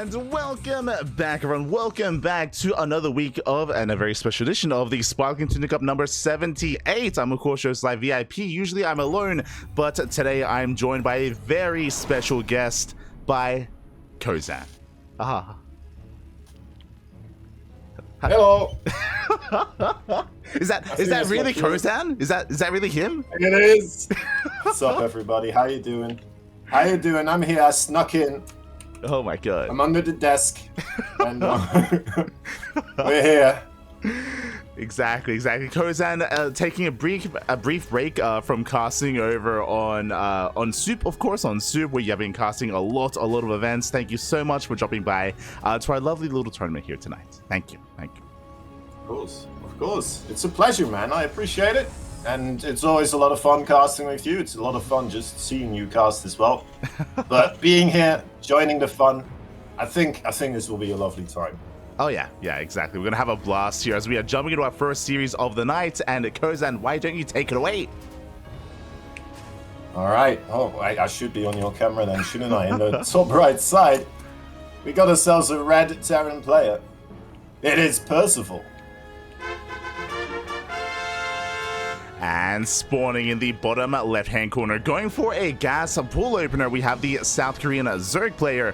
And welcome back, everyone. Welcome back to another week of and a very special edition of the Sparkling Tuna Cup number 78. I'm, of course, your live VIP. Usually I'm alone, but today I'm joined by a very special guest by Kozan. Ah. Hello. Is that really Kozan? Is that really him? It is. What's up, everybody? How you doing? How you doing? I'm here. I snuck in. Oh my god. I'm under the desk. And we're here. Exactly. Kozan taking a brief break from casting over on Soup, of course, on Soup, where you have been casting a lot of events. Thank you so much for dropping by to our lovely little tournament here tonight. Thank you. Of course. It's a pleasure, man. I appreciate it. And it's always a lot of fun casting with you. It's a lot of fun just seeing you cast as well. But being here, joining the fun, I think this will be a lovely time. Oh yeah, exactly. We're gonna have a blast here as we are jumping into our first series of the night. And Kozan, why don't you take it away? All right. Oh, I should be on your camera then, shouldn't I? In the top right side, we got ourselves a red Terran player. It is Percival. And spawning in the bottom left-hand corner, going for a gas pool opener, we have the South Korean Zerg player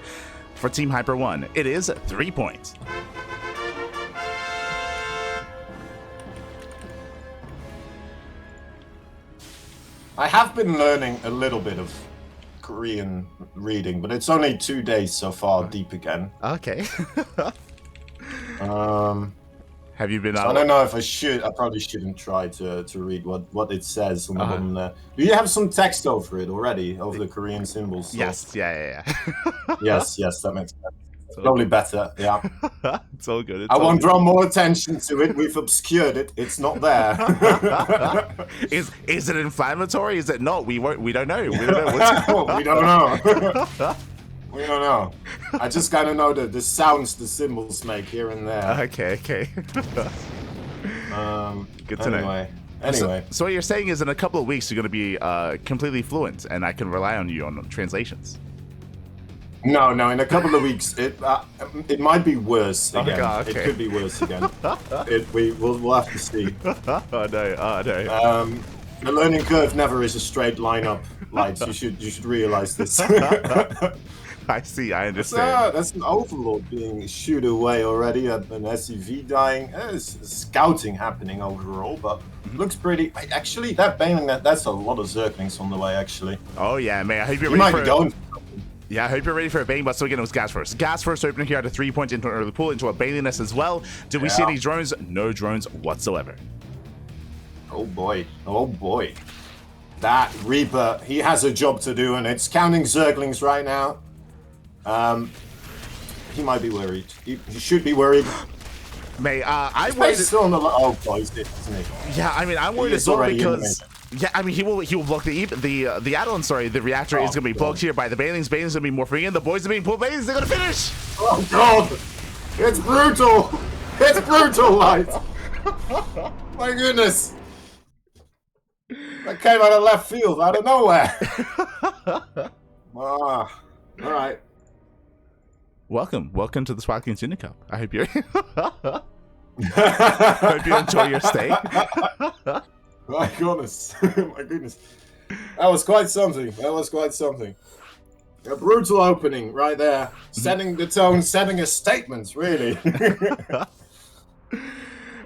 for Team Hyper 1. It is 3-point. I have been learning a little bit of Korean reading, but it's only 2 days so far deep again. Okay. Have you been? So I don't know if I should. I probably shouldn't try to read what it says on the bottom there. Do you have some text over it already, over the Korean symbols? So? Yes. Yeah. yes, that makes sense. It's probably better. Yeah. It's all good. I won't draw more attention to it. We've obscured it. It's not there. Is it inflammatory? Is it not? We don't know. We don't know. We don't know. I just gotta know the sounds the symbols make here and there. Okay. Good to know. Anyway. So what you're saying is in a couple of weeks you're going to be completely fluent, and I can rely on you on translations. No. In a couple of weeks, it might be worse again. God, okay. It could be worse again. We'll have to see. Oh no. The learning curve never is a straight line up, Lights. You should realize this. I see. I understand. That's an overlord being shooed away already. An SUV dying. There's scouting happening overall, but looks pretty. Actually, that bailing that's a lot of Zerglings on the way. Actually. Oh yeah, man. I hope you're ready ready for going. Yeah, I hope you're ready for a bailing, but so again, it was gas first. Gas first opening here at a 3-point into the pool into a bailing nest as well. Did we see any drones? No drones whatsoever. Oh boy. That Reaper, he has a job to do, and it's counting Zerglings right now. He might be worried. He should be worried. Mate, I'm worried. Still on the oh boy, isn't he? Yeah, I mean, I'm worried as well because I mean, he will block the add-on. Sorry, the reactor is gonna be blocked here by the bailings. Bailings gonna be morphing in. The boys are being pulled. Bailings, they're gonna finish. Oh god, it's brutal. It's brutal, Light. My goodness. That came out of left field, out of nowhere. All right. Welcome to the Sparkling Tuna Cup. I hope you hope you enjoy your stay. My goodness, that was quite something. A brutal opening right there, setting the tone, setting a statement, really.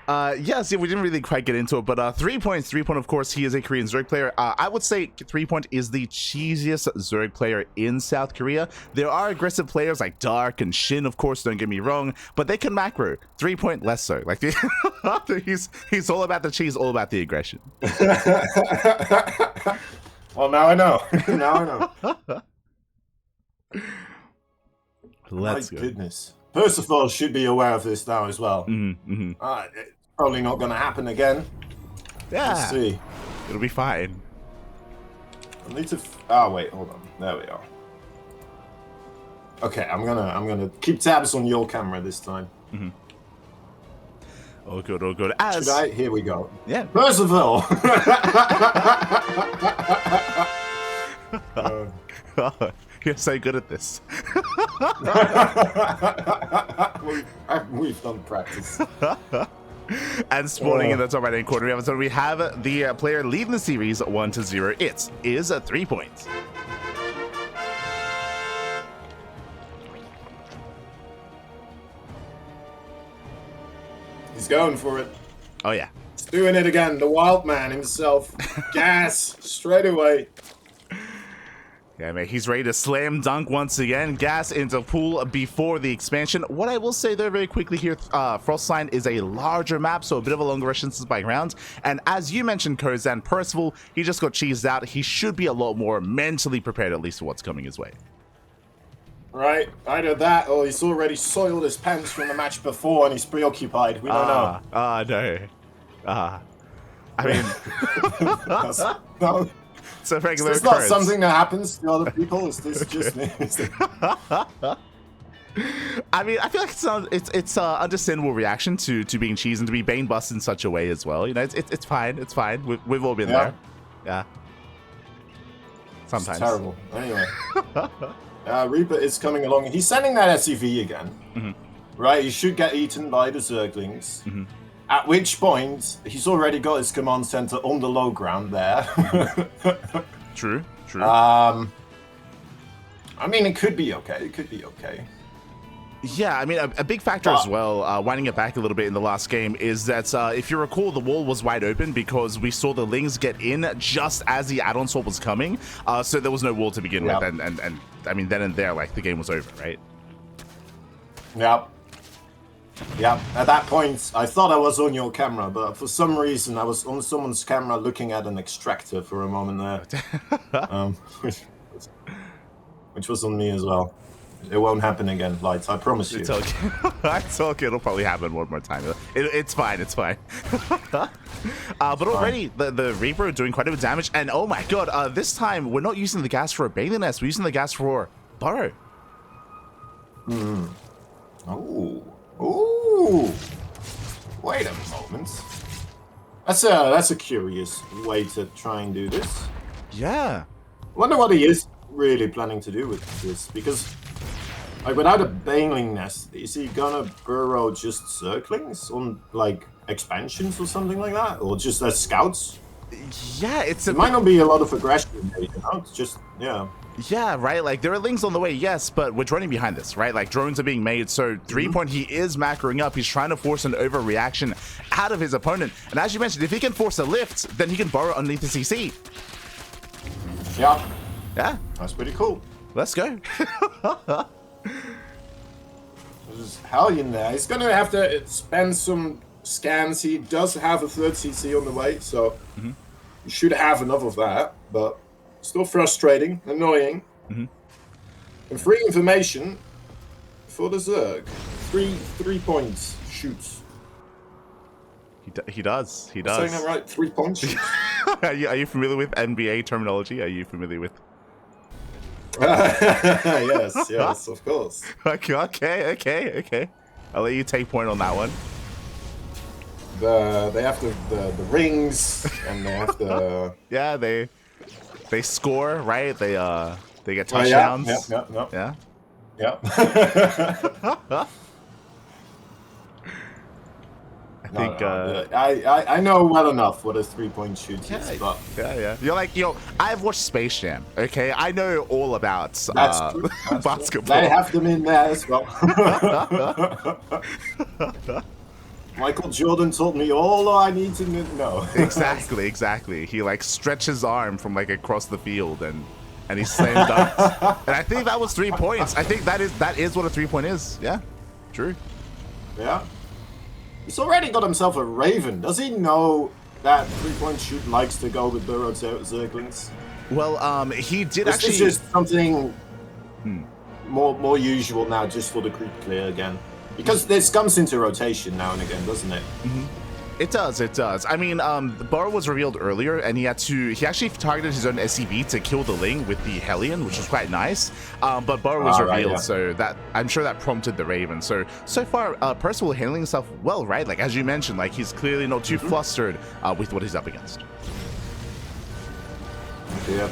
Yes, we didn't really quite get into it, but 3-point, of course, he is a Korean Zerg player. I would say 3-point is the cheesiest Zerg player in South Korea. There are aggressive players like Dark and Shin, of course, don't get me wrong, but they can macro. 3-point less so. Like he's all about the cheese, all about the aggression. Well, now I know. Let's go. My goodness. Percival should be aware of this now as well. It's probably not going to happen again. Yeah. Let's see. It'll be fine. I need to. Wait, hold on. There we are. Okay, I'm gonna keep tabs on your camera this time. All good. Should I? Here we go. Yeah. Percival. You're so good at this. We've done practice. And spawning in the top right-hand corner, we have the player leading the series 1-0. It is a 3-point. He's going for it. Oh, yeah. He's doing it again. The wild man himself. Gas straight away. Yeah, mate, he's ready to slam dunk once again. Gas into pool before the expansion. What I will say, though, very quickly here, Frostline is a larger map, so a bit of a longer distance by ground. And as you mentioned, Kozan, Percival, he just got cheesed out. He should be a lot more mentally prepared, at least, for what's coming his way. Right, either that or he's already soiled his pants from the match before and he's preoccupied. We don't know. No. I mean, no. It's a regular It's not something that happens to other people. Is this just me? I mean, I feel like it's understandable reaction to being cheesed and to be bane bust in such a way as well. You know, it's fine. It's fine. We've all been there. Yeah. Sometimes. It's terrible. Anyway. Reaper is coming along. He's sending that SCV again. Right? He should get eaten by the Zerglings. At which point, he's already got his command center on the low ground there. True. I mean, it could be okay. Yeah, I mean, a big factor as well, winding it back a little bit in the last game, is that if you recall, the wall was wide open because we saw the Lings get in just as the add-on swap was coming, so there was no wall to begin with, and I mean, then and there, like, the game was over, right? Yeah, at that point, I thought I was on your camera, but for some reason, I was on someone's camera looking at an extractor for a moment there, which was on me as well. It won't happen again, Lights, I promise you. It's okay. It's okay. It'll probably happen one more time. It's fine. But already, the Reaper doing quite a bit of damage, and oh my god, this time, we're not using the gas for a Bailey Nest, we're using the gas for Burrow. Ooh. Wait a moment. That's a curious way to try and do this. Yeah. I wonder what he is really planning to do with this, because like without a Baneling Nest, is he gonna burrow just Zerglings on like expansions or something like that, or just as scouts? Yeah, it might not be a lot of aggression, you know? It's just Yeah, right, like there are Lings on the way, yes, but we're running behind this, right? Like drones are being made, so 3-point, he is macroing up. He's trying to force an overreaction out of his opponent, and as you mentioned, if he can force a lift, then he can burrow underneath the CC. Yeah, that's pretty cool. Let's go. There's Hellion there. He's gonna have to spend some scans. He does have a third CC on the way, so you should have enough of that, but still frustrating, annoying. And free information for the Zerg. 3 points shoots. He does. Saying that right? 3 points shoots. Are you familiar with NBA terminology? Are you familiar with? Yes, of course. Okay. I'll let you take point on that one. They have the rings, and they have the they score, right? They get touchdowns. Yeah. I think I know well enough what a 3-point shoot is, but you're like, I've watched Space Jam, okay? I know all about basketball. True. They have them in there as well. Michael Jordan told me all I need to know. Exactly. He like stretched his arm from like across the field and he slammed dunked. And I think that was 3 points. I think that is what a 3-point is. Yeah, true. Yeah. He's already got himself a Raven. Does he know that 3-point shoot likes to go with burrowed Zerglings? Well, he did this actually. This is just something more usual now, just for the creep clear again. Because this comes into rotation now and again, doesn't it? It does. I mean, the Burrow was revealed earlier, and he actually targeted his own SCV to kill the Ling with the Hellion, which was quite nice. But Burrow was revealed, so that I'm sure that prompted the Raven. So far, Percival handling himself well, right? Like as you mentioned, like he's clearly not too flustered with what he's up against. Yeah.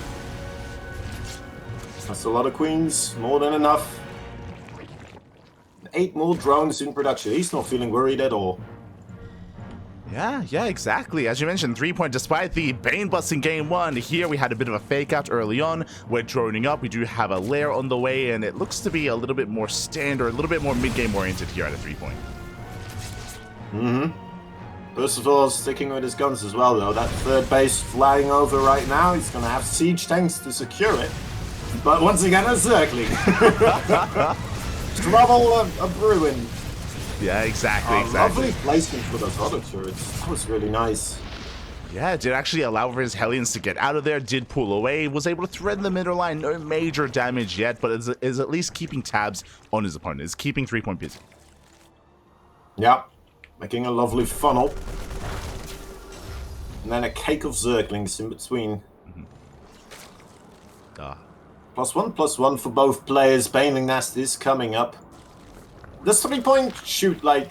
That's a lot of queens, more than enough. 8 more drones in production. He's not feeling worried at all. Yeah, exactly. As you mentioned, 3-point, despite the Bane bust in game 1, here we had a bit of a fake out early on. We're droning up. We do have a lair on the way, and it looks to be a little bit more standard, a little bit more mid-game oriented here at a 3-point. Percival sticking with his guns as well, though. That third base flying over right now. He's going to have siege tanks to secure it. But once again, a circling. Trouble a brewing. Yeah, exactly. Lovely placement for those auto turrets. That was really nice. Yeah, it did actually allow for his Hellions to get out of there, did pull away, was able to thread the middle line. No major damage yet, but is at least keeping tabs on his opponent. Is keeping 3-point busy. Yeah, making a lovely funnel. And then a cake of Zerglings in between. +1/+1 for both players. Baneling Nest is coming up. Does 3-point shoot, like,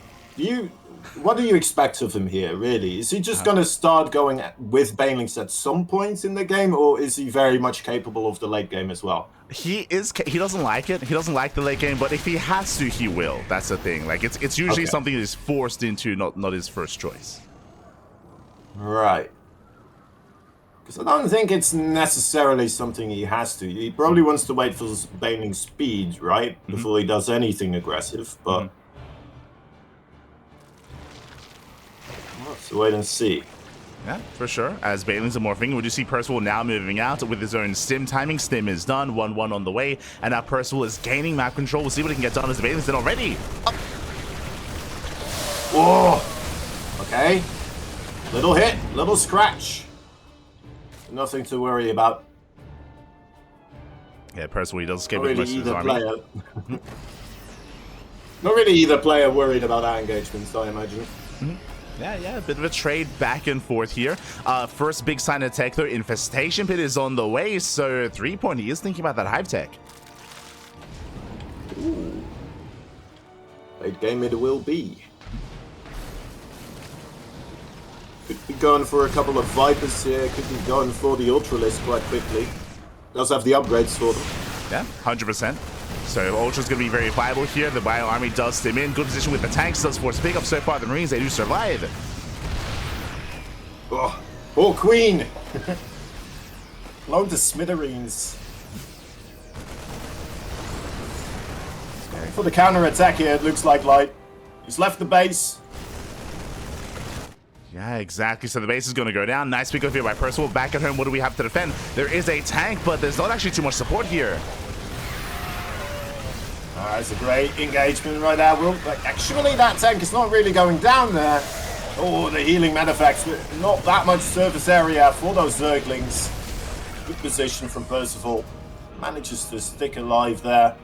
what do you expect of him here, really? Is he just going to start going with Banelings at some point in the game, or is he very much capable of the late game as well? He doesn't like it. He doesn't like the late game, but if he has to, he will. That's the thing. Like, it's usually something that is forced into, not his first choice. Right. Because I don't think it's necessarily something he has to. He probably wants to wait for Baneling speed, right? Before he does anything aggressive, but... We'll have to wait and see. Yeah, for sure. As Banelings are morphing, we do see Percival now moving out with his own stim timing. Stim is done, 1-1 on the way, and now Percival is gaining map control. We'll see what he can get done as the Banelings done already. Up. Whoa! Okay. Little hit, little scratch. Nothing to worry about. Yeah, Percival, he does escape Not with really most of his army. Not really either player worried about our engagements, I imagine. Yeah, a bit of a trade back and forth here. First big sign of tech, though, Infestation Pit is on the way, so 3-point, he is thinking about that hive tech. Ooh. Late game it will be. Could be going for a couple of Vipers here, could be going for the Ultralisk quite quickly. Does have the upgrades for them. Yeah, 100%. So Ultra's going to be very viable here. The Bio Army does stim in. Good position with the tanks. Does force pick up so far. The Marines, they do survive. Oh, poor Queen! Blown to smithereens. For the counter-attack here, it looks like Light. He's left the base. Yeah, exactly. So the base is going to go down. Nice pick up here by Percival. Back at home, what do we have to defend? There is a tank, but there's not actually too much support here. It's a great engagement right there. Actually, that tank is not really going down there. Oh, the healing manifacts. Not that much surface area for those Zerglings. Good position from Percival. Manages to stick alive there.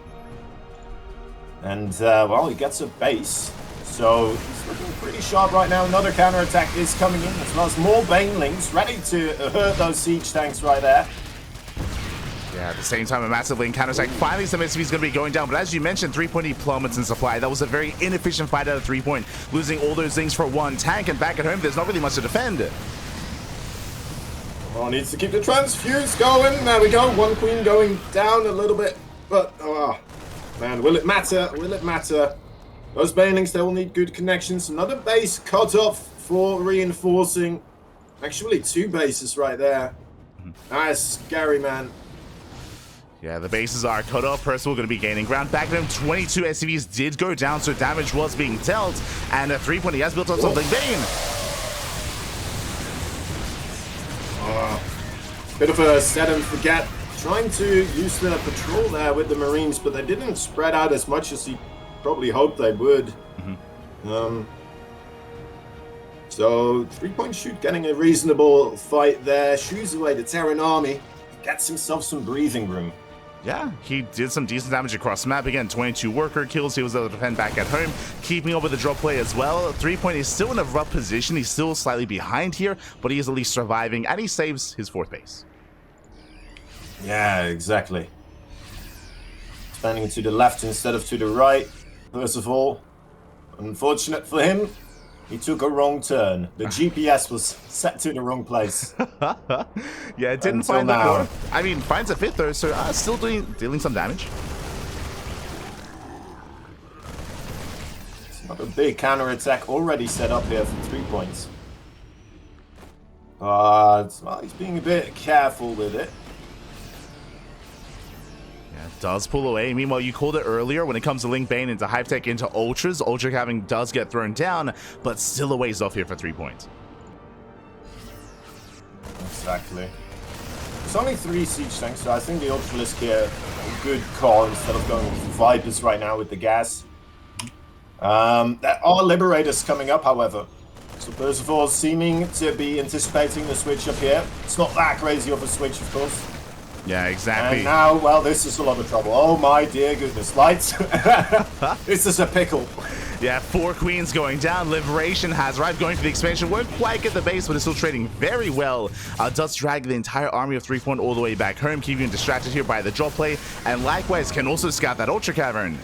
And, well, he gets a base. So he's looking pretty sharp right now. Another counterattack is coming in, as well as more Banelings ready to hurt those siege tanks right there. Yeah, at the same time, a massive lane counterattack. Finally, some SCV is going to be going down. But as you mentioned, 3-point, he plummets in supply. That was a very inefficient fight out of 3-point. Losing all those things for one tank, and back at home, there's not really much to defend. Oh, needs to keep the transfuse going. There we go. One queen going down a little bit. But, oh, man, will it matter? Will it matter? Those Banelings, they will need good connections. Another base cut off for reinforcing. Actually, 2 bases right there. Nice, scary, man. Yeah, the bases are cut off. Percival going to be gaining ground. Back at him, 22 SCVs did go down, so damage was being dealt. And a 3-point, he has built up something. Bane! Bit of a set and forget. Trying to use the patrol there with the Marines, but they didn't spread out as much as he probably hoped they would. So 3-point shoot getting a reasonable fight there. Shoos away the Terran army. Gets himself some breathing room. Yeah, he did some decent damage across the map. Again, 22 worker kills. He was able to defend back at home, keeping up with the drop play as well. 3-point is still in a rough position. He's still slightly behind here, but he is at least surviving, and he saves his 4th base. Yeah, exactly. Expanding to the left instead of to the right. First of all, unfortunate for him. He took a wrong turn. The GPS was set to the wrong place. Yeah, it didn't Until find the now. fourth. I mean, finds a fifth though, so still dealing some damage. Not a big counter attack already set up here for 3 points. But well, he's being a bit careful with it. Yeah, it does pull away. Meanwhile, you called it earlier when it comes to Link Bane into Hype-Tech into Ultras. Ultra Caving does get thrown down, but still a ways off here for 3 points. Exactly. It's only 3 siege tanks, so I think the Ultralisk here a good call instead of going with Vipers right now with the gas. There are Liberators coming up, however. So Percival seeming to be anticipating the switch up here. It's not that crazy of a switch, of course. Yeah, exactly. And now, well, this is a lot of trouble. Oh my dear goodness. Lights. This is a pickle. Yeah, 4 queens going down. Liberation has arrived, going for the expansion. Won't quite get the base, but is still trading very well. Does drag the entire army of 3 point all the way back home, keeping him distracted here by the drop play. And likewise, can also scout that Ultra Cavern.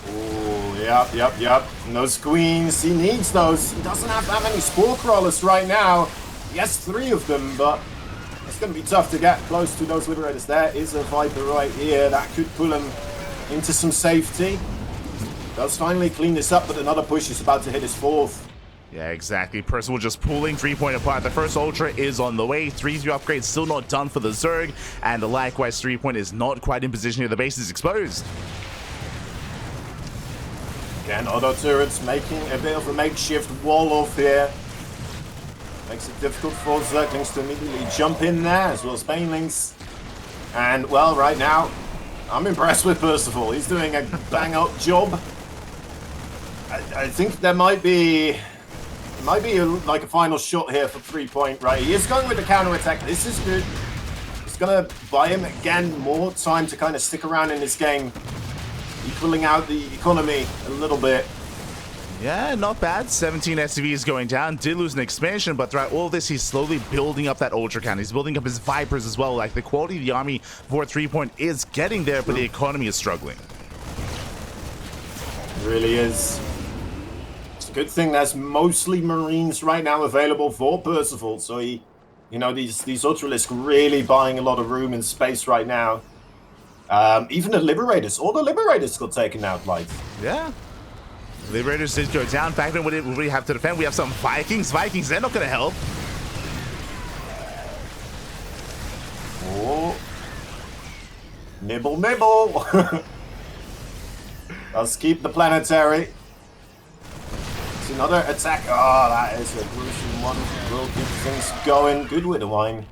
Oh, yep. And those queens, he needs those. He doesn't have that many spore crawlers right now. He has 3 of them, but it's going to be tough to get close to those Liberators. There is a Viper right here that could pull him into some safety. Does finally clean this up, but another push is about to hit his 4th. Yeah, exactly. Percival just pulling 3 point apart. The first Ultra is on the way. 3-3 upgrade still not done for the Zerg. And likewise, 3 point is not quite in position here. The base is exposed. Again, auto turrets making a bit of a makeshift wall off here. Makes it difficult for Zerglings to immediately jump in there, as well as Banelings. And, well, right now, I'm impressed with Percival. He's doing a bang-up job. I think there might be like a final shot here for 3 point, right? He is going with the counter-attack. This is good. It's going to buy him, again, more time to kind of stick around in this game, equaling out the economy a little bit. Yeah, not bad. 17 SCVs going down. Did lose an expansion, but throughout all this, he's slowly building up that Ultra count. He's building up his Vipers as well. Like, the quality of the army for 3 point is getting there, but the economy is struggling. It really is. It's a good thing there's mostly Marines right now available for Percival, so he, you know, these Ultralisks really buying a lot of room and space right now. Even the Liberators, all the Liberators got taken out, like. Yeah. Liberators did go down. Back then, what do we have to defend? We have some Vikings. Vikings, they're not going to help. Oh. Nibble. Let's keep the planetary. It's another attack. Oh, that is a gruesome one. We'll keep things going. Good with the wine.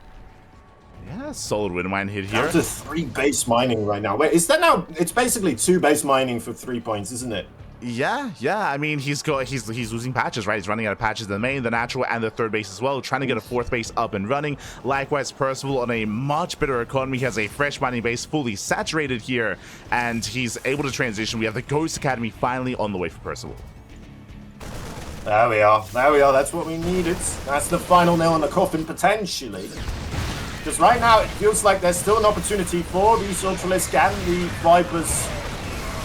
Yeah, solid wind mine hit here. Down to 3 base mining right now. Wait, is that now? It's basically 2 base mining for 3 points, isn't it? Yeah. I mean, he's losing patches, right? He's running out of patches, the main, the natural, and the 3rd base as well, trying to get a 4th base up and running. Likewise, Percival on a much better economy. He has a fresh mining base fully saturated here, and he's able to transition. We have the Ghost Academy finally on the way for Percival. There we are. That's what we needed. That's the final nail in the coffin, potentially. Because right now, it feels like there's still an opportunity for these Ultralisk and the Vipers.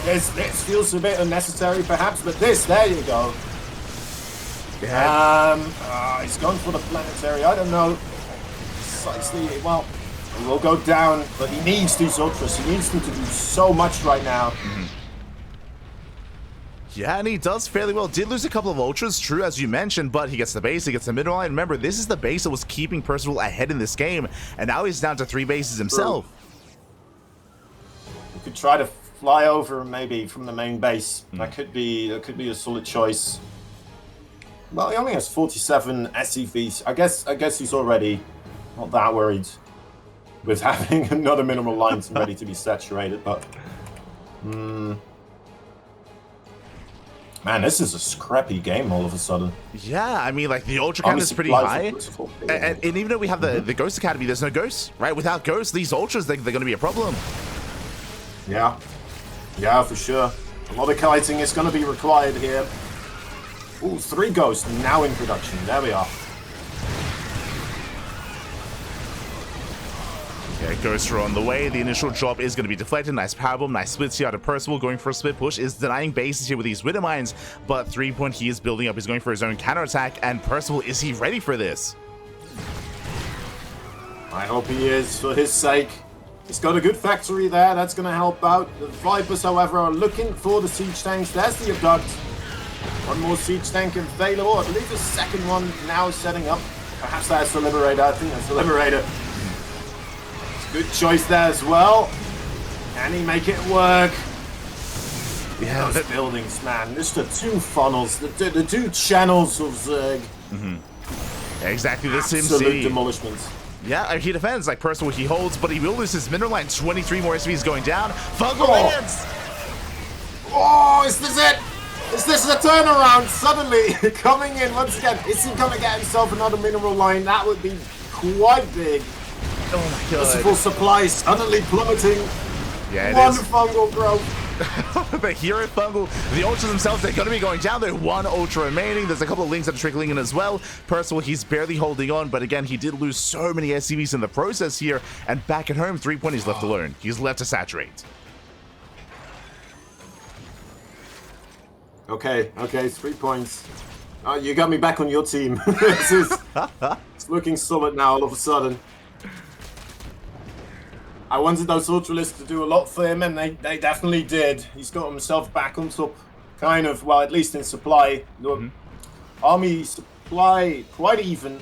This feels a bit unnecessary, perhaps, but there you go. Yeah. He's going for the planetary. I don't know. Precisely. Well, he will go down, but he needs these Ultras. He needs them to do so much right now. Yeah, and he does fairly well. Did lose a couple of Ultras, true, as you mentioned, but he gets the base, he gets the middle line. Remember, this is the base that was keeping Percival ahead in this game, and now he's down to 3 bases himself. You could try to fly over maybe from the main base. That could be a solid choice. Well, he only has 47 SCVs. I guess he's already not that worried with having another mineral line ready to be saturated, but man, this is a scrappy game all of a sudden. Yeah, I mean, like, the Ultra count is pretty high. And even though we have the Ghost Academy, there's no Ghosts, right? Without Ghosts, these Ultras, they're going to be a problem. Yeah, for sure. A lot of kiting is going to be required here. Ooh, 3 Ghosts now in production. There we are. Yeah, Ghosts are on the way. The initial drop is going to be deflected. Nice power bomb, nice splits here out of Percival. Going for a split push is denying bases here with these Widow Mines. But 3-point, he is building up. He's going for his own counterattack. And Percival, is he ready for this? I hope he is, for his sake. He's got a good factory there. That's going to help out. The Vipers, however, are looking for the siege tanks. There's the abduct. One more siege tank available. I believe the second one now setting up. Perhaps that's the Liberator. I think that's the Liberator. Good choice there as well. Can he make it work? Yeah, those buildings, man. Just the two funnels, the two channels of Zerg. Yeah, exactly the Sim Absolute demolishments. Yeah, he defends like Percival. He holds, but he will lose his mineral line. 23 more SVs going down. Fungal lands. Oh, is this it? Is this the turnaround? Suddenly coming in once again. Is he going to get himself another mineral line? That would be quite big. Oh my god. Merciful supplies suddenly plummeting. Yeah, One fungal growth. The hero fungal, the ultras themselves, they're going to be going down. There's one ultra remaining. There's a couple of links that are trickling in as well. Percival, he's barely holding on, but again, he did lose so many SCVs in the process here. And back at home, 3-point, he's left alone. He's left to saturate. Okay, 3 points. You got me back on your team. It's looking solid now all of a sudden. I wanted those Ultralisks to do a lot for him, and they definitely did. He's got himself back on top, kind of, well, at least in supply. The army supply, quite even.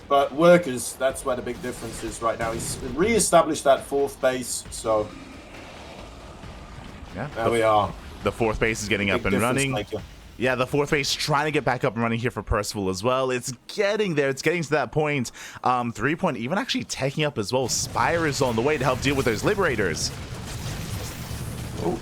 But workers, that's where the big difference is right now. He's re-established that 4th base, so... Yeah, there we are. The 4th base is getting up and running. Maker. Yeah, the 4th base trying to get back up and running here for Percival as well. It's getting there. It's getting to that point. 3-point even actually taking up as well. Spire is on the way to help deal with those Liberators. Oh.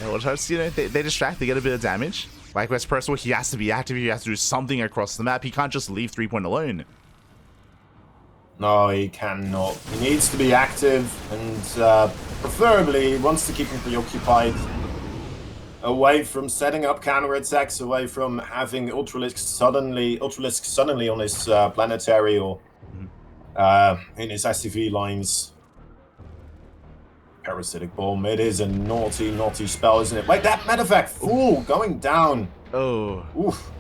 Yeah, well, just, you know, they distract, they get a bit of damage. Likewise, Percival, he has to be active. He has to do something across the map. He can't just leave 3-point alone. No, he cannot. He needs to be active, and preferably wants to keep him preoccupied, away from setting up counterattacks, away from having Ultralisks suddenly on his planetary or in his SCV lines. Parasitic Bomb. It is a naughty, naughty spell, isn't it? Wait, that medevac fool going down. Oh. Oof.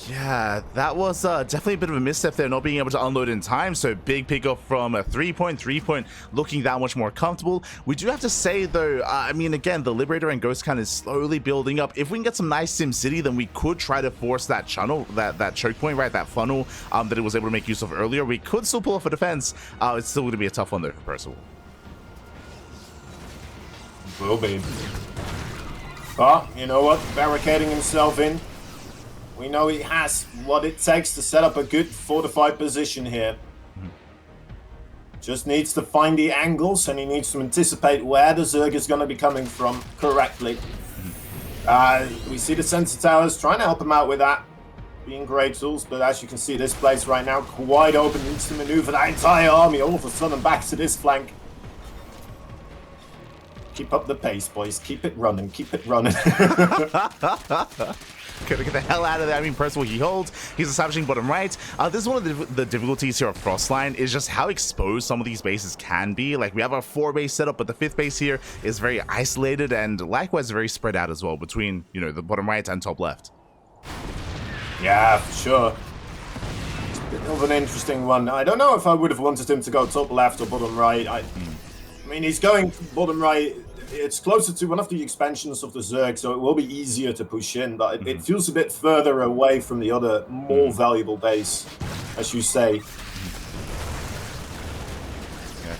Yeah, that was definitely a bit of a misstep there, not being able to unload in time. So big pickup from a 3-point, looking that much more comfortable. We do have to say though, I mean, again, the Liberator and Ghost Count is slowly building up. If we can get some nice Sim City, then we could try to force that channel, that choke point, right, that funnel that it was able to make use of earlier. We could still pull off a defense. It's still going to be a tough one though for Percival. Will be. But, you know what? Barricading himself in. We know he has what it takes to set up a good fortified position here. Just needs to find the angles, and he needs to anticipate where the Zerg is going to be coming from correctly. We see the sensor towers trying to help him out with that, being great tools, but as you can see, this place right now quite open. Needs to maneuver that entire army all of a sudden back to this flank. Keep up the pace, boys. Keep it running. Keep it running. Gotta get the hell out of there. I mean, Percival, he holds. He's establishing bottom right. This is one of the difficulties here of Frostline, is just how exposed some of these bases can be. Like, we have our 4-base setup, but the 5th base here is very isolated and likewise very spread out as well between, you know, the bottom right and top left. Yeah, for sure. It's a bit of an interesting one. I don't know if I would have wanted him to go top left or bottom right. I mean, he's going bottom right. It's closer to one of the expansions of the Zerg, so it will be easier to push in, but it feels a bit further away from the other, more valuable base, as you say. Yeah,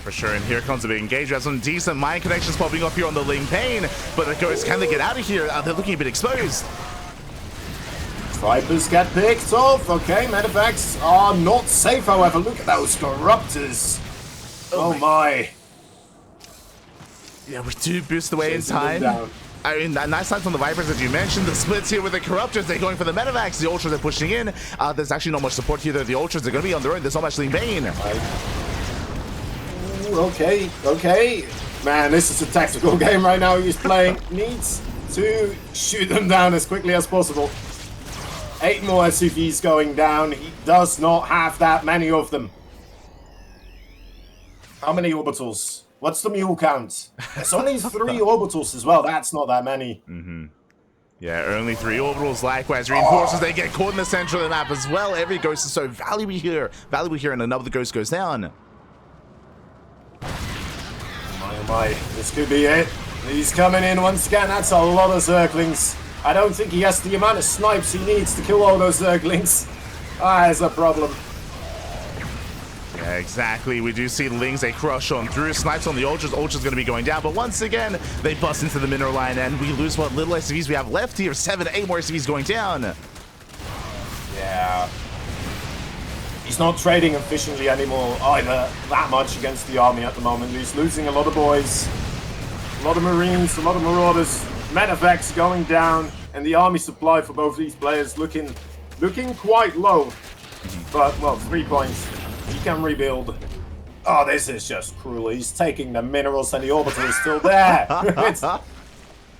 for sure. And here comes a big engage. We have some decent mine connections popping up here on the Ling Pain, but the Ghosts, can they get out of here? They're looking a bit exposed. Vipers get picked off. Okay, medevacs are not safe, however. Look at those Corruptors. Oh my. Yeah, we do boost away in time. I mean, nice time from the Vipers, as you mentioned. The splits here with the Corruptors. They're going for the medevacs. The Ultras are pushing in. There's actually not much support here, though. The Ultras are going to be on their own. There's not much Lean Bane. Okay. Man, this is a tactical game right now he's playing. Needs to shoot them down as quickly as possible. 8 more SCVs going down. He does not have that many of them. How many orbitals? What's the mule count? It's only 3 orbitals as well. That's not that many. Yeah, only 3 orbitals. Likewise, reinforcers, they get caught in the center of the map as well. Every ghost is so valuable here. And another ghost goes down. Oh my, this could be it. He's coming in once again. That's a lot of Zerglings. I don't think he has the amount of snipes he needs to kill all those Zerglings. There's a problem. Yeah, exactly. We do see Lings, they crush on through. Snipes on the Ultras. Ultras going to be going down. But once again, they bust into the mineral line, and we lose what little SCVs we have left here. 7 to 8 more SCVs going down. Yeah. He's not trading efficiently anymore either that much against the army at the moment. He's losing a lot of boys, a lot of Marines, a lot of Marauders. Medevacs going down, and the army supply for both these players looking quite low. But, well, 3 points. He can rebuild. Oh, this is just cruel. He's taking the minerals and the orbital is still there.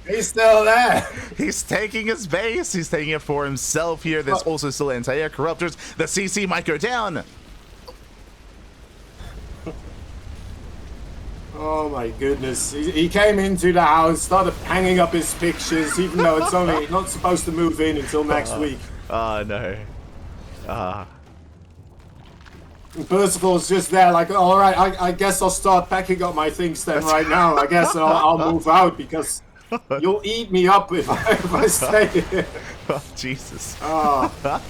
He's still there. He's taking his base. He's taking it for himself here. There's also still anti-air corruptors. The CC might go down. Oh my goodness. He came into the house, started hanging up his pictures, even though it's only not supposed to move in until next week. Oh, no. Percival's just there like, all right, I guess I'll start packing up my things then right now. I guess I'll move out because you'll eat me up if I stay here. Oh, Jesus. Oh.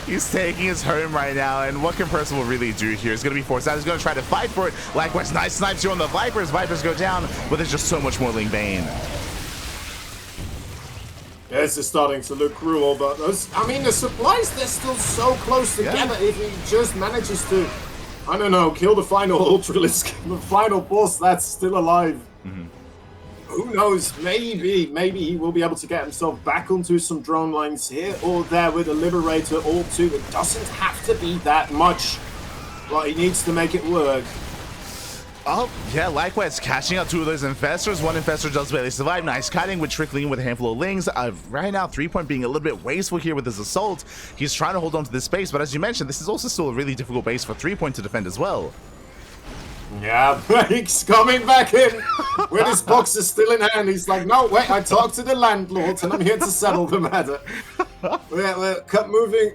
He's taking his home right now, and what can Percival really do here? He's going to be forced out. He's going to try to fight for it. Likewise, nice snipes here on the Vipers. Vipers go down, but there's just so much more Ling Bane. This is starting to look cruel, but those, I mean, the supplies, they're still so close together. If he just manages to, I don't know, kill the final Ultralisk, the final boss that's still alive. Who knows? Maybe he will be able to get himself back onto some drone lines here or there with a Liberator or 2. It doesn't have to be that much, but he needs to make it work. Oh, yeah, likewise, catching out 2 of those infestors. 1 infestor does barely survive. Nice cutting with trickling in with a handful of Lings. Right now, 3-point being a little bit wasteful here with his assault. He's trying to hold on to this base, but as you mentioned, this is also still a really difficult base for 3-point to defend as well. Yeah, he's coming back in with his boxes still in hand. He's like, no, wait, I talked to the landlords and I'm here to settle the matter. We're moving.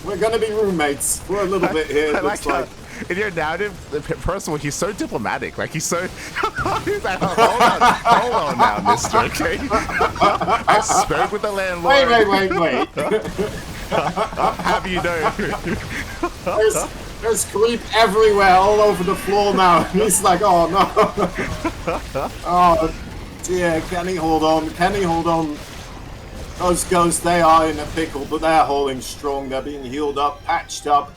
We're going to be roommates for a little bit here. I like how, in your narrative, Percival, he's so diplomatic. Like, he's so... he's like, hold on now, mister, okay? I spoke with the landlord. Wait. Have you know? There's creep everywhere, all over the floor now. He's like, oh no. Oh dear, can he hold on? Can he hold on? Those ghosts, they are in a pickle, but they're holding strong. They're being healed up, patched up.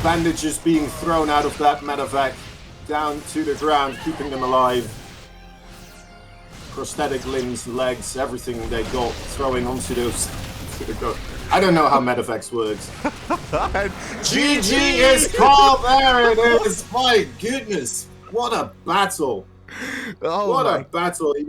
Bandages being thrown out of that medevac down to the ground, keeping them alive. Prosthetic limbs, legs, everything they got throwing onto those. I don't know how medevacs works. GG is called. There it is. My goodness, what a battle! What a battle! He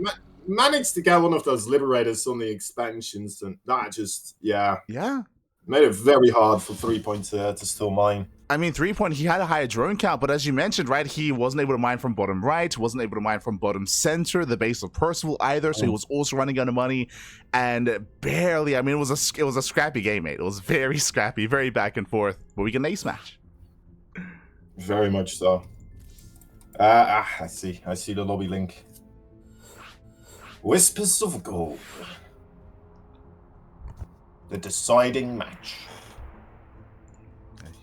managed to get one of those liberators on the expansions, and that just made it very hard for 3-point to still mine. I mean, 3-point, he had a higher drone count, but as you mentioned, right, he wasn't able to mine from bottom right, wasn't able to mine from bottom center, the base of Percival either, so he was also running out of money, and barely, I mean, it was a scrappy game, mate. It was very scrappy, very back and forth, but we can ace match. Very much so. I see the lobby link. Whispers of Gold. The deciding match.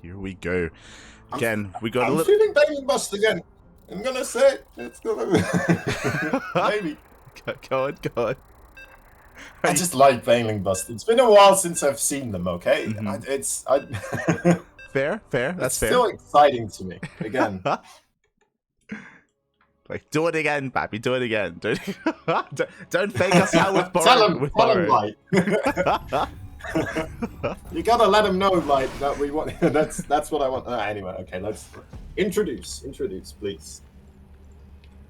Here we go. Again, we got I'm feeling Bailing Bust again. I'm gonna say it. It's gonna maybe. Go on. I just like Bailing Bust. It's been a while since I've seen them, okay? Fair. That's fair. It's still exciting to me. Again. Like, do it again, Pappy. Do it again. Don't fake us out with borrow. Tell him right. You gotta let him know, like, that we want. That's what I want. Anyway, okay, let's introduce, please.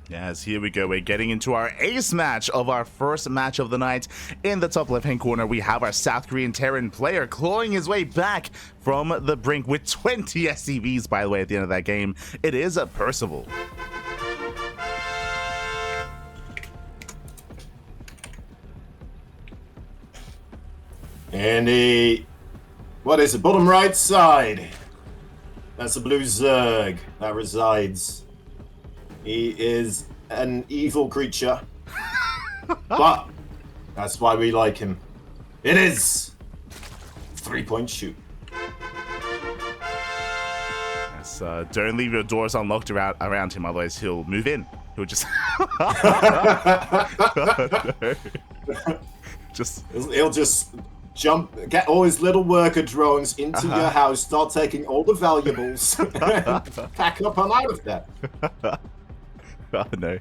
Yes, here we go. We're getting into our ace match of our first match of the night. In the top left-hand corner, we have our South Korean Terran player clawing his way back from the brink with 20 SCVs, by the way, at the end of that game. It is a Percival. And the, what is it, bottom right side? That's a blue Zerg that resides. He is an evil creature, but that's why we like him. It is three-point shoot. Yes, don't leave your doors unlocked around him, otherwise he'll move in. He'll just... He'll just jump, get all his little worker drones into your house, start taking all the valuables, and pack up and out of there. Oh no.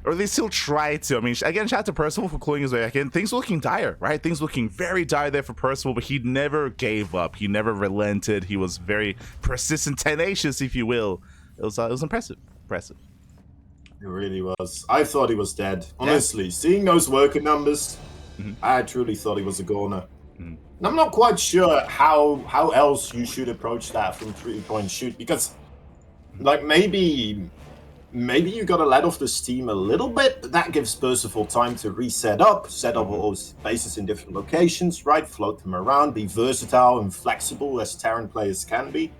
Or at least he'll try to. I mean, again, shout out to Percival for clawing his way back in. Things looking dire, right? Things looking very dire there for Percival, but he never gave up. He never relented. He was very persistent, tenacious, if you will. It was impressive. Impressive. It really was. I thought he was dead. Honestly, seeing those worker numbers, I truly thought he was a goner. And I'm not quite sure how else you should approach that from three-point shoot, because, like, maybe you gotta let off the steam a little bit. That gives Percival time to reset up, set up all his bases in different locations, right? Float them around, be versatile and flexible as Terran players can be.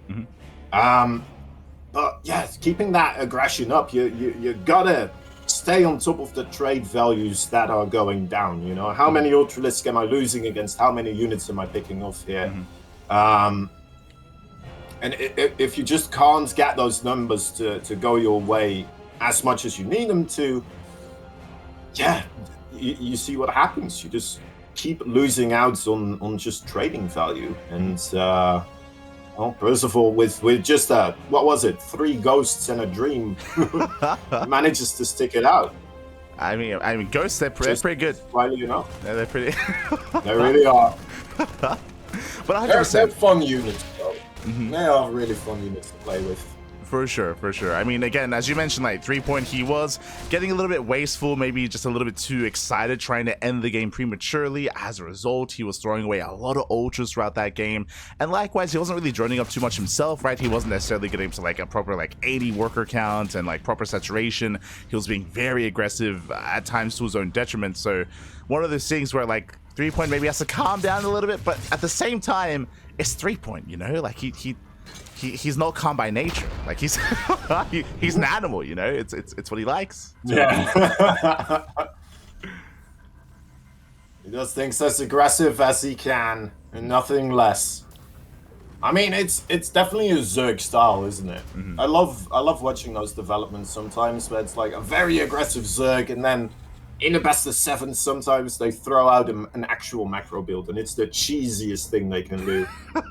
But yeah, keeping that aggression up, you gotta stay on top of the trade values that are going down. You know, how many Ultralisks am I losing against? How many units am I picking off here? And if you just can't get those numbers to go your way as much as you need them to, yeah, you see what happens. You just keep losing out on just trading value. And well, Percival with just what was it, 3 ghosts and a dream, manages to stick it out. I mean, ghosts, they're pretty good. Well, you know, Yeah, they're pretty. they really are. But 100%. They're fun units, though. They are really fun units to play with. For sure, for sure. I mean, again, as you mentioned, like, three-point, he was getting a little bit wasteful, maybe just a little bit too excited, trying to end the game prematurely. As a result, he was throwing away a lot of ultras throughout that game. And likewise, he wasn't really droning up too much himself, right? He wasn't necessarily getting to, like, a proper, like, 80 worker count and, like, proper saturation. He was being very aggressive, at times to his own detriment. So one of those things where, like, three-point maybe has to calm down a little bit, but at the same time, it's three-point, you know? Like, he's not calm by nature. Like, he's he's an animal, you know. It's what he likes. Yeah. He does things as aggressive as he can, and nothing less. I mean, it's definitely a Zerg style, isn't it? I love watching those developments sometimes, where it's like a very aggressive Zerg, and then in the best of 7, sometimes they throw out an actual macro build, and it's the cheesiest thing they can do.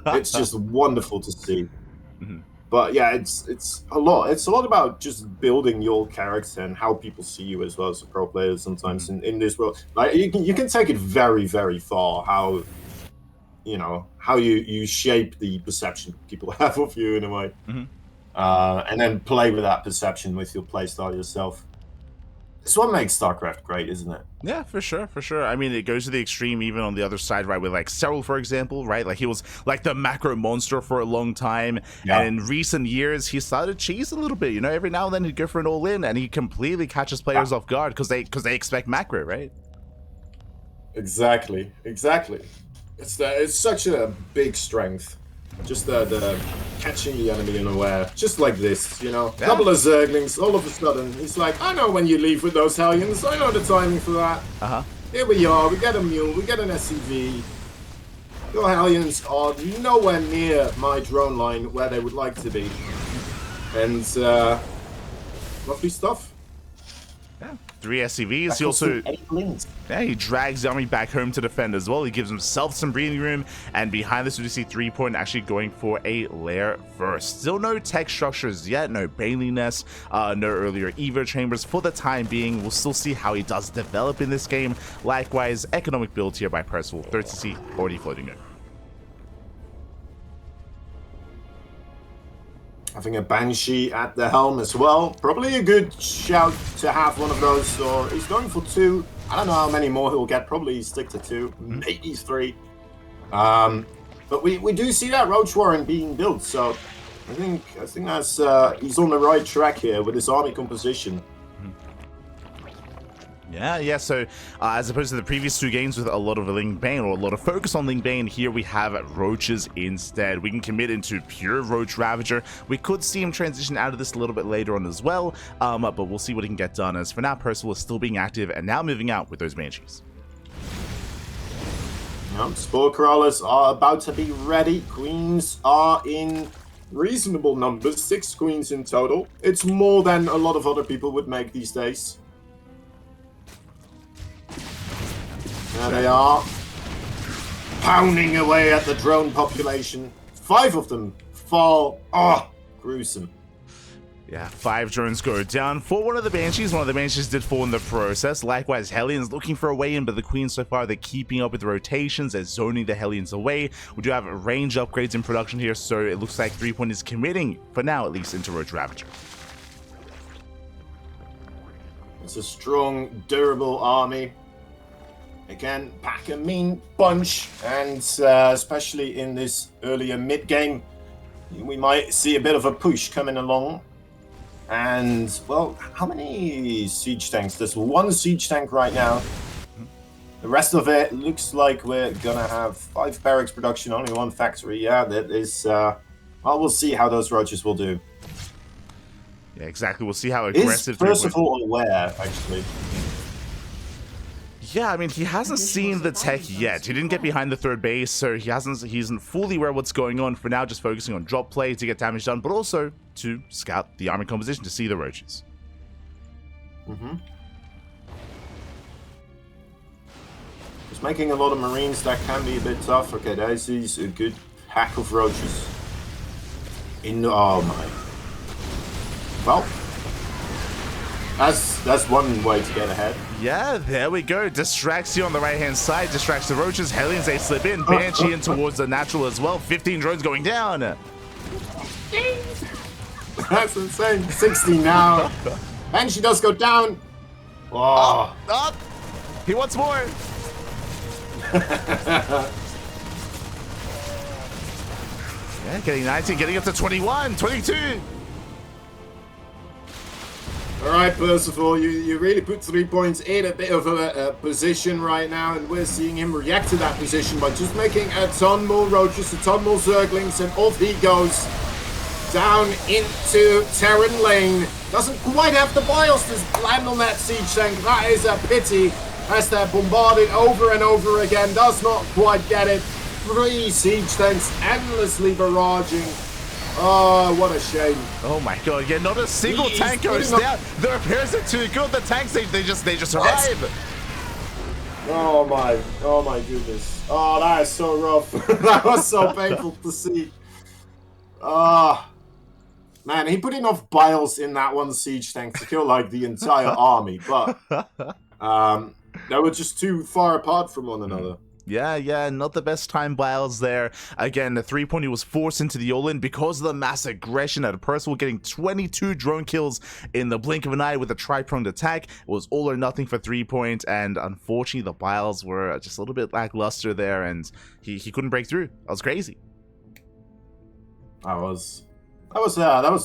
It's just wonderful to see. But yeah, it's a lot. It's a lot about just building your character and how people see you as well as a pro player. Sometimes in this world, like you can take it very, very far. How you shape the perception people have of you in a way, and then play with that perception with your playstyle yourself. It's what makes StarCraft great, isn't it? Yeah, for sure, for sure. I mean, it goes to the extreme even on the other side, right? With like Cyril, for example, right? Like he was like the macro monster for a long time. Yeah. And in recent years, he started to cheese a little bit. You know, every now and then he'd go for an all-in, and he completely catches players off guard because they expect macro, right? Exactly. It's such a big strength. Just the catching the enemy unaware, just like this, you know. Yeah. Couple of Zerglings, all of a sudden, he's like, I know when you leave with those Hellions, I know the timing for that. Here we are, we get a mule, we get an SCV. Your Hellions are nowhere near my drone line where they would like to be. And, lovely stuff. Yeah. 3 SCVs. He also, he drags the army back home to defend as well. He gives himself some breathing room, and behind this we see 3-point actually going for a lair first. Still no tech structures yet, no Bailey Nest, no earlier Evo chambers for the time being. We'll still see how he does develop in this game. Likewise, economic build here by Percival, 30C already floating in. Having a Banshee at the helm as well. Probably a good shout to have one of those, or he's going for 2. I don't know how many more he'll get. Probably stick to 2, maybe 3. But we do see that Roach Warren being built, so I think that's he's on the right track here with his army composition. Yeah, so as opposed to the previous 2 games with a lot of Ling Bane or a lot of focus on Ling Bane, here we have Roaches instead. We can commit into pure Roach Ravager. We could see him transition out of this a little bit later on as well, but we'll see what he can get done. As for now, Percival is still being active and now moving out with those Banshees. Spore Crawlers are about to be ready. Queens are in reasonable numbers, 6 queens in total. It's more than a lot of other people would make these days. There they are, pounding away at the drone population. 5 of them fall. Oh, gruesome. Yeah, 5 drones go down for one of the Banshees. One of the Banshees did fall in the process. Likewise, Hellions looking for a way in, but the Queens so far, they're keeping up with the rotations. They're zoning the Hellions away. We do have range upgrades in production here, so it looks like threepoint is committing, for now at least, into Roach Ravager. It's a strong, durable army. Again, pack a mean bunch, and especially in this earlier mid-game, we might see a bit of a push coming along. And, well, how many siege tanks? There's 1 siege tank right now. The rest of it looks like we're gonna have 5 barracks production, only 1 factory. Yeah, that is, well, we'll see how those roaches will do. Yeah, exactly. We'll see how aggressive... Is Percival aware, actually? Yeah, I mean, he hasn't seen the tech yet. He didn't get behind the 3rd base, so he isn't fully aware what's going on. For now, just focusing on drop play to get damage done, but also to scout the army composition to see the roaches. Just making a lot of marines, that can be a bit tough. Okay, there's a good pack of roaches. Oh my. Well, that's one way to get ahead. Yeah, there we go. Distracts you on the right-hand side. Distracts the roaches. Hellions, they slip in. Banshee in towards the natural as well. 15 drones going down. That's insane. 60 now. Banshee does go down. Oh. He wants more. Yeah, getting 19, getting up to 21, 22. Alright, Percival, you really put 3 points in a bit of a position right now, and we're seeing him react to that position by just making a ton more roaches, a ton more zerglings, and off he goes down into Terran Lane. Doesn't quite have the bios to land on that siege tank. That is a pity, as they're bombarded over and over again. Does not quite get it. 3 siege tanks endlessly barraging. Oh, what a shame. Oh my god, yeah, not a single tank goes down. The repairs are too good. The tanks, they just survive. Oh my goodness. Oh, that is so rough. That was so painful to see. Man, he put enough biles in that 1 siege tank to kill like the entire army, but they were just too far apart from one another. Yeah, not the best time biles there. Again, the 3-point was forced into the Olin because of the mass aggression at Percival, getting 22 drone kills in the blink of an eye with a tri-pronged attack. It was all or nothing for 3-point, and unfortunately the biles were just a little bit lackluster there, and he couldn't break through. That was crazy. That was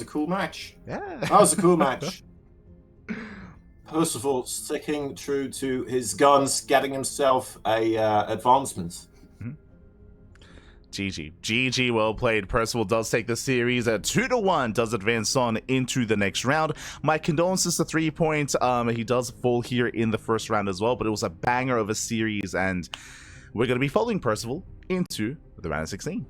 a cool match. Yeah. That was a cool match. Percival sticking true to his guns, getting himself a advancement. GG, well played. Percival does take the series at 2-1, does advance on into the next round. My condolences to 3-point. He does fall here in the first round as well, but it was a banger of a series, and we're going to be following Percival into the round of 16.